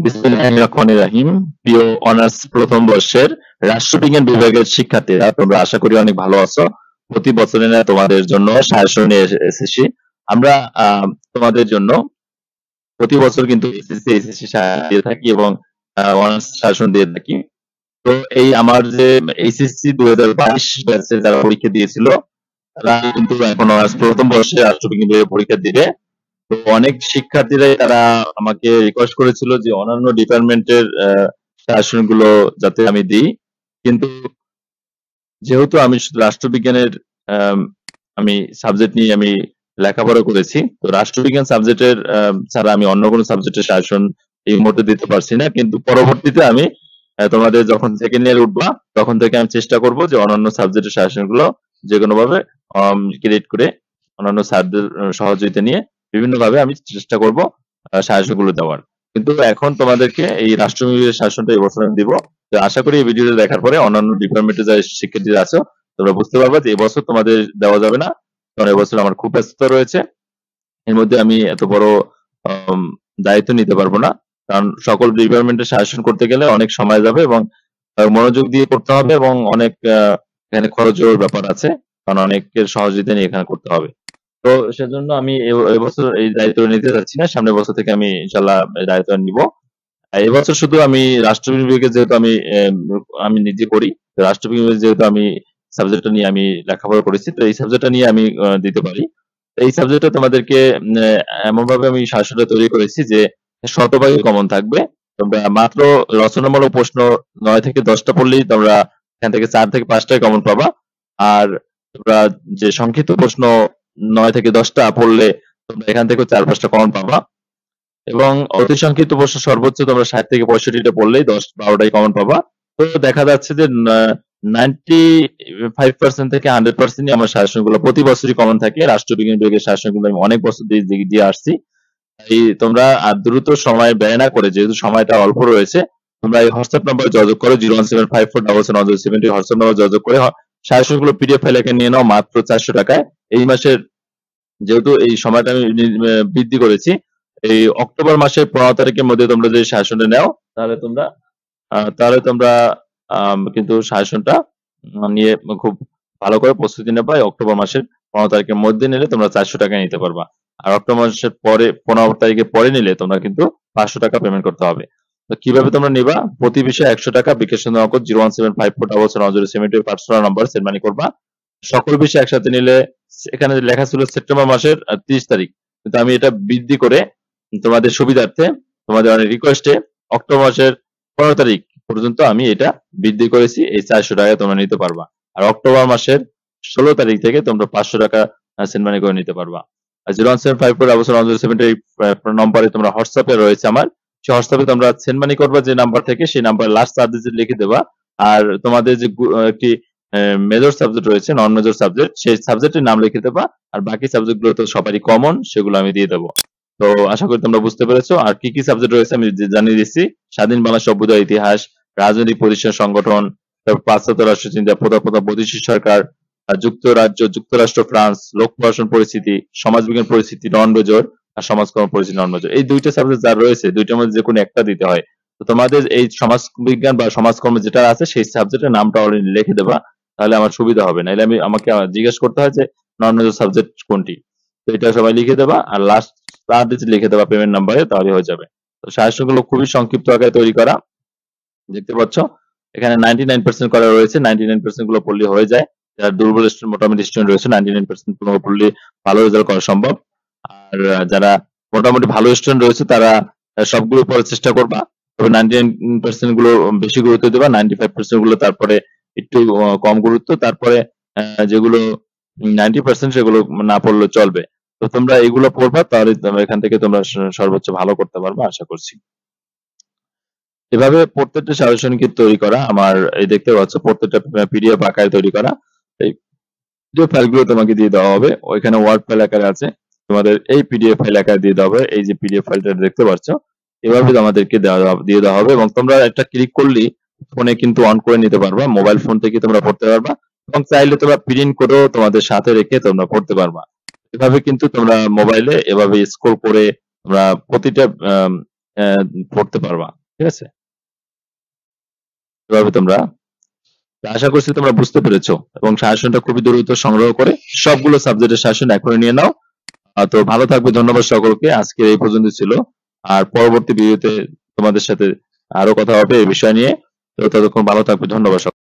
বিসমিল্লাহির রহমানির রহিম। প্রিয় অনার্স প্রথম বর্ষের রাষ্ট্রবিজ্ঞান বিভাগের শিক্ষার্থীরা, তোমরা আশা করি অনেক ভালো আছো। প্রতি বছরের ন্যায় তোমাদের জন্য সাজেশন নিয়ে এসেছি আমরা। তোমাদের জন্য প্রতি বছর কিন্তু এসএসসি এইচএসসি দিয়ে থাকি এবং অনার্স সাজেশন দিয়ে থাকি। তো এই আমার যে এইচএসসি 2022 ব্যাচে যারা পরীক্ষা দিয়েছিল, তারা কিন্তু এখন অনার্স প্রথম বর্ষে রাষ্ট্রবিজ্ঞান বিভাগের পরীক্ষা দিবে। তো অনেক শিক্ষার্থীরাই তারা আমাকে রিকোয়েস্ট করেছিল যে অন্যান্য ডিপার্টমেন্টের সাজেশন গুলো যাতে আমি দিই, কিন্তু যেহেতু আমি শুধু রাষ্ট্রবিজ্ঞানের আম, আমি সাবজেক্ট নিয়ে আমি লেখাপড়া করেছি, তো রাষ্ট্রবিজ্ঞান সাবজেক্টের ছাড়া আমি অন্য কোনো সাবজেক্টের সাজেশন এই মুহূর্তে দিতে পারছি না। কিন্তু পরবর্তীতে আমি তোমাদের যখন সেকেন্ড ইয়ার উঠবা তখন থেকে আমি চেষ্টা করব যে অন্যান্য সাবজেক্টের সাজেশন গুলো যে কোনো ভাবে ক্রিয়েট করে অন্যান্য স্যারদের সহযোগিতা নিয়ে বিভিন্ন ভাবে আমি চেষ্টা করব সাজেশন গুলো দেওয়ার। কিন্তু এখন তোমাদেরকে এই রাষ্ট্রবিজ্ঞানের শাসনটা এই বছর আমি দিব। তো আশা করি এই ভিডিওটা দেখার পরে অন্যান্য ডিপার্টমেন্টে যারা শিক্ষার্থীরা আছো তোমরা বুঝতে পারবে যে এবছর তোমাদের দেওয়া যাবে না, কারণ এবছর আমার খুব ব্যস্ততা রয়েছে। এর মধ্যে আমি এত বড় আম, দায়িত্ব নিতে পারবো না, কারণ সকল ডিপার্টমেন্টের শাসন করতে গেলে অনেক সময় যাবে এবং মনোযোগ দিয়ে করতে হবে এবং অনেক এখানে খরচের ব্যাপার আছে, কারণ অনেকের সহযোগিতা নিয়ে এখানে করতে হবে। তো সেজন্য আমি এবছর এই দায়িত্ব নিতে চাচ্ছি না, সামনের বছর থেকে আমি ইনশাল্লাহ এই দায়িত্ব নিব। এবছর শুধু আমি রাষ্ট্রবিজ্ঞান বিভাগে যেহেতু আমি নিজে করি, তো রাষ্ট্রবিজ্ঞান বিভাগে যেহেতু আমি সাবজেক্টটা নিয়ে আমি লেখাপড়া করেছি, তো এই সাবজেক্টটা নিয়ে আমি দিতে পারি। তো এই সাবজেক্টটা তোমাদেরকে এমন ভাবে আমি শাসনটা তৈরি করেছি যে শতভাগই কমন থাকবে। তোমরা মাত্র রচনামূলক প্রশ্ন 9 থেকে 10টা পড়লেই তোমরা এখান থেকে 4 থেকে 5টাই কমন পাবা। আর তোমরা যে সংক্ষিপ্ত প্রশ্ন 9 থেকে 10টা পড়লে তোমরা এখান থেকে 4-5টা কমন পাবা। এবং অতি সংক্ষিপ্ত প্রশ্ন সর্বোচ্চ তোমরা 60 থেকে 65টা পড়লেই 10-12টাই কমন পাবা। তো দেখা যাচ্ছে যে 95% থেকে 100%ই আমার সাজেশন গুলো প্রতি বছরই কমন থাকে। রাষ্ট্রবিজ্ঞান বিভাগের সাজেশন গুলো আমি অনেক বছর দিয়ে আসছি। এই তোমরা আর দ্রুত সময় ব্যয় না করে, যেহেতু সময়টা অল্প রয়েছে, তোমরা এই হোয়াটসঅ্যাপ নাম্বার যোগাযোগ করো 01754771070 হোয়াটসঅ্যাপ নাম্বার যোগাযোগ করে সাজেশন গুলো পিডিএফ ফাইল এখানে নিয়ে নাও মাত্র 400 টাকায়। এই মাসের যেহেতু এই সময়টা আমি বৃদ্ধি করেছি, এই অক্টোবর মাসের 15 তারিখের মধ্যে তোমরা যদি সাজেশনটা নাও তাহলে তোমরা কিন্তু সাজেশনটা নিয়ে খুব ভালো করে প্রস্তুতি নেবা। এই অক্টোবর মাসের 15 তারিখের মধ্যে নিলে তোমরা 400 টাকা নিতে পারবা। আর অক্টোবর মাসের পরে 15 তারিখের পরে নিলে তোমরা কিন্তু 500 টাকা পেমেন্ট করতে হবে। তো কিভাবে তোমরা নিবা? প্রতি বিষয়ে 100 টাকা বিকাশ নগদ 01754771070 পার্সোনাল নাম্বার সেন্ড মানি করবা। সকল বিষয় একসাথে নিলে এখানে লেখা ছিল সেপ্টেম্বর মাসের 30 তারিখ, কিন্তু আমি এটা বৃদ্ধি করে তোমাদের সুবিধার্থে, তোমাদের অনেক রিকোয়েস্টে অক্টোবর মাসের 15 তারিখ পর্যন্ত আমি এটা বৃদ্ধি করেছি। এই 400 টাকায় তোমরা নিতে পারবা। আর অক্টোবর মাসের 16 তারিখ থেকে তোমরা 500 টাকা সেন্ড মানি করে নিতে পারবা। আর 01754771070 নম্বরে তোমরা হোয়াটসঅ্যাপে রয়েছে আমার, সেই হোয়াটসঅ্যাপে তোমরা সেন্ড মানি করবা যে নাম্বার থেকে, সেই নাম্বার লাস্ট 4 ডিজিট লিখে দেবা। আর তোমাদের যে একটি মেজর সাবজেক্ট রয়েছে, নন মেজর সাবজেক্ট, সেই সাবজেক্টের নাম লিখে দেবা। আর বাকি সাবজেক্ট গুলো তো সবারই কমন, সেগুলো আমি দিয়ে দেবো। তো আশা করি তোমরা বুঝতে পেরেছো। আর কি কি সাবজেক্ট রয়েছে আমি জানিয়ে দিচ্ছি: স্বাধীন বাংলা সভ্যতা ইতিহাস, রাজনৈতিক প্রতিষ্ঠান সংগঠন, তারপর পাশ্চাত্য রাষ্ট্রচিন্তা, প্রথা বৈদেশিক সরকার, যুক্তরাজ্য, যুক্তরাষ্ট্র, ফ্রান্স, লোক প্রশাসন পরিস্থিতি, সমাজবিজ্ঞান পরিস্থিতি নন মেজর, আর সমাজকর্ম পরিস্থিতি নন মেজর। এই দুইটা সাবজেক্ট যা রয়েছে, দুইটার মধ্যে যে কোনো একটা দিতে হয়। তো তোমাদের এই সমাজবিজ্ঞান বা সমাজকর্ম যেটা আছে সেই সাবজেক্টের নামটা অলরেডি লিখে দেবা, তাহলে আমার সুবিধা হবে। নাহলে আমাকে জিজ্ঞেস করতে হয় যে নন মেজর সাবজেক্ট কোনটি। তো এটা সবাই লিখে দেবা আর লাস্ট 4 ডিজিট লিখে দেবা পেমেন্ট নাম্বারে, তাহলে হয়ে যাবে। তো সাজেশনগুলো খুবই সংক্ষিপ্ত আকারে তৈরি করা, দেখতে পাচ্ছ এখানে 99% করা রয়েছে। 99% গুলো পড়লে হয়ে যায়। যারা দুর্বল স্টুডেন্ট, মোটামুটি স্টুডেন্ট রয়েছে, 99% পড়লে ভালো রেজাল্ট করা সম্ভব। আর যারা মোটামুটি ভালো স্টুডেন্ট রয়েছে তারা সবগুলো পড়ার চেষ্টা করবা, তবে 99% গুলো বেশি গুরুত্ব দেবা, 95% গুলো তারপরে একটু কম গুরুত্ব, তারপরে যেগুলো 90% সেগুলো না পড়লে চলবে। তো তোমরা এগুলো পড়বা, তাহলে এখান থেকে তোমরা সর্বোচ্চ ভালো করতে পারবে আশা করছি। এভাবে প্রত্যেকটা সাজেশন কিট তৈরি করা আমার, এই দেখতে পাচ্ছ প্রত্যেকটা পিডিএফ আকারে তৈরি করা। এই পিডিএফ ফাইলগুলো তোমাকে দিয়ে দেওয়া হবে, ওইখানে ওয়ার্ড ফাইল আকারে আছে, তোমাদের এই পিডিএফ ফাইল আকারে দিয়ে দেওয়া হবে। এই যে পিডিএফ ফাইলটা দেখতে পাচ্ছ, এভাবে আমাদেরকে দিয়ে দেওয়া হবে এবং তোমরা একটা ক্লিক করলেই ফোনে কিন্তু অন করে নিতে পারবা, মোবাইল ফোন থেকে তোমরা পড়তে পারবা এবং চাইলে তোমরা প্রিন্ট করেও তোমাদের সাথে রেখে তোমরা পড়তে পারবা। এভাবে কিন্তু তোমরা মোবাইলে এভাবে স্ক্রল করে তোমরা প্রতিটা পড়তে পারবা। ঠিক আছে? এভাবে তোমরা, আশা করছি তোমরা বুঝতে পেরেছো এবং সাজেশনটা খুবই দ্রুত সংগ্রহ করে সবগুলো সাবজেক্টের সাজেশন এখনই নিয়ে নাও। তো ভালো থাকবে, ধন্যবাদ সকলকে, আজকে এই পর্যন্ত ছিল। আর পরবর্তী ভিডিওতে তোমাদের সাথে আরো কথা হবে এই বিষয় নিয়ে। তো ততক্ষণ ভালো থাকবে, ধন্যবাদ সকলকে।